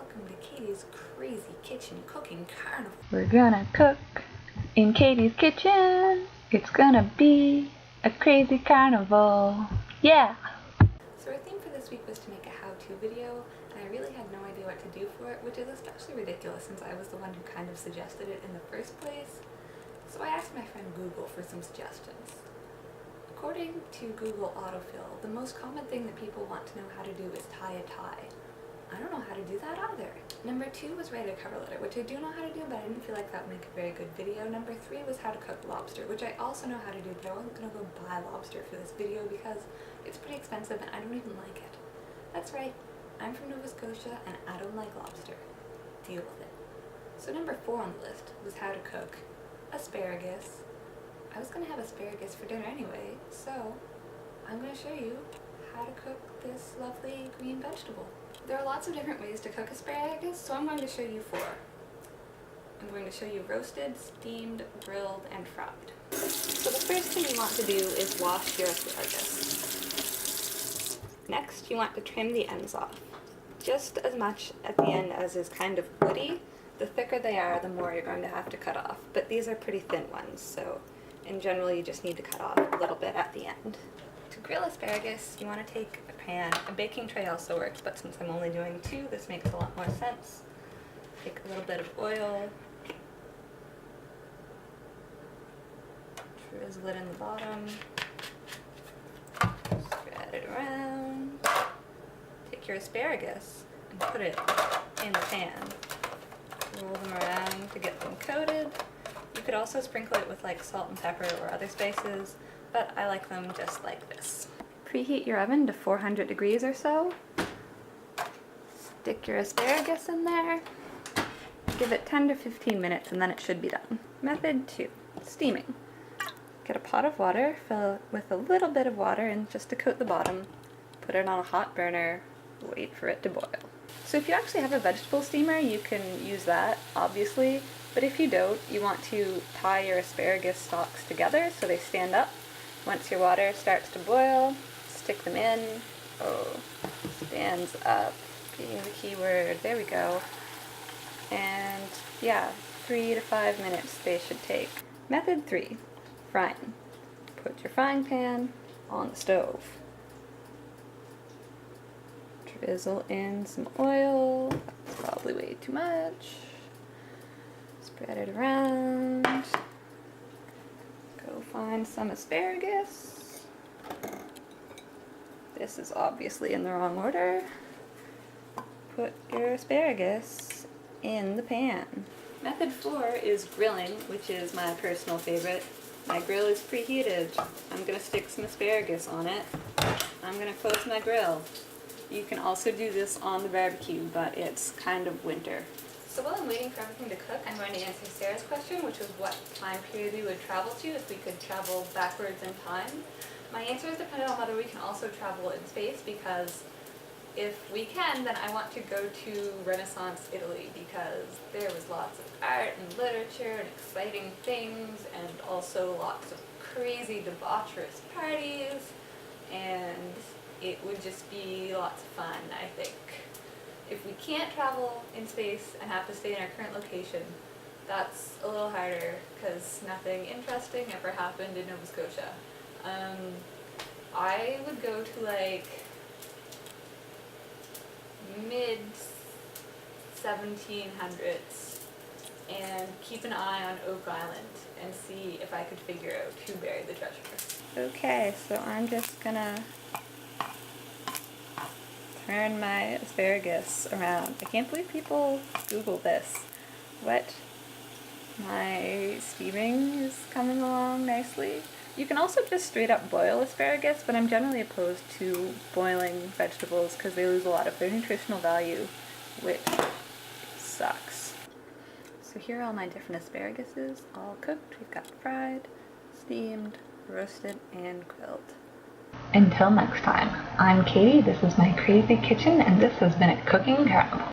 welcome to Katie's Crazy Kitchen Cooking Carnival. We're gonna cook in Katie's kitchen. It's gonna be a crazy carnival. Yeah! So our theme for this week was to make a how-to video, and I really had no idea what to do for it, which is especially ridiculous since I was the one who kind of suggested it in the first place. So I asked my friend Google for some suggestions. According to Google Autofill, the most common thing that people want to know how to do is tie a tie. I don't know how to do that either. Number 2 was write a cover letter, which I do know how to do, but I didn't feel like that would make a very good video. Number 3 was how to cook lobster, which I also know how to do, but I wasn't going to go buy lobster for this video because it's pretty expensive and I don't even like it. That's right, I'm from Nova Scotia and I don't like lobster. Deal with it. So number 4 on the list was how to cook asparagus. I was going to have asparagus for dinner anyway, so I'm going to show you how to cook this lovely green vegetable. There are lots of different ways to cook asparagus, so I'm going to show you 4. I'm going to show you roasted, steamed, grilled, and fried. So the first thing you want to do is wash your asparagus. Next, you want to trim the ends off. Just as much at the end as is kind of woody. The thicker they are, the more you're going to have to cut off. But these are pretty thin ones, so in general you just need to cut off a little bit at the end. To grill asparagus, you want to take a pan. A baking tray also works, but since I'm only doing 2, this makes a lot more sense. Take a little bit of oil, drizzle it in the bottom, spread it around, take your asparagus and put it in the pan. Roll them around to get them coated. You could also sprinkle it with like salt and pepper or other spices, but I like them just like this. Preheat your oven to 400 degrees or so. Stick your asparagus in there. Give it 10 to 15 minutes and then it should be done. Method 2, steaming. Get a pot of water, fill it with a little bit of water and just to coat the bottom. Put it on a hot burner, wait for it to boil. So if you actually have a vegetable steamer, you can use that, obviously. But if you don't, you want to tie your asparagus stalks together so they stand up. Once your water starts to boil, stick them in. Oh, stands up, being the key word. There we go. And yeah, 3 to 5 minutes they should take. Method 3, frying. Put your frying pan on the stove. Drizzle in some oil. That's probably way too much. Spread it around. Go find some asparagus. This is obviously in the wrong order. Put your asparagus in the pan. Method 4 is grilling, which is my personal favorite. My grill is preheated. I'm going to stick some asparagus on it. I'm going to close my grill. You can also do this on the barbecue, but it's kind of winter. So while I'm waiting for everything to cook, I'm going to answer Sarah's question, which was what time period we would travel to if we could travel backwards in time. My answer is dependent on whether we can also travel in space, because if we can, then I want to go to Renaissance Italy, because there was lots of art and literature and exciting things, and also lots of crazy debaucherous parties, and it would just be lots of fun, I think. If we can't travel in space and have to stay in our current location, that's a little harder because nothing interesting ever happened in Nova Scotia. I would go to like mid 1700s and keep an eye on Oak Island and see if I could figure out who buried the treasure. Okay, so I'm just gonna turn my asparagus around. I can't believe people Google this. What? My steaming is coming along nicely. You can also just straight up boil asparagus, but I'm generally opposed to boiling vegetables because they lose a lot of their nutritional value, which sucks. So here are all my different asparaguses, all cooked. We've got fried, steamed, roasted, and grilled. Until next time, I'm Katie, this is my crazy kitchen, and this has been a cooking carnival.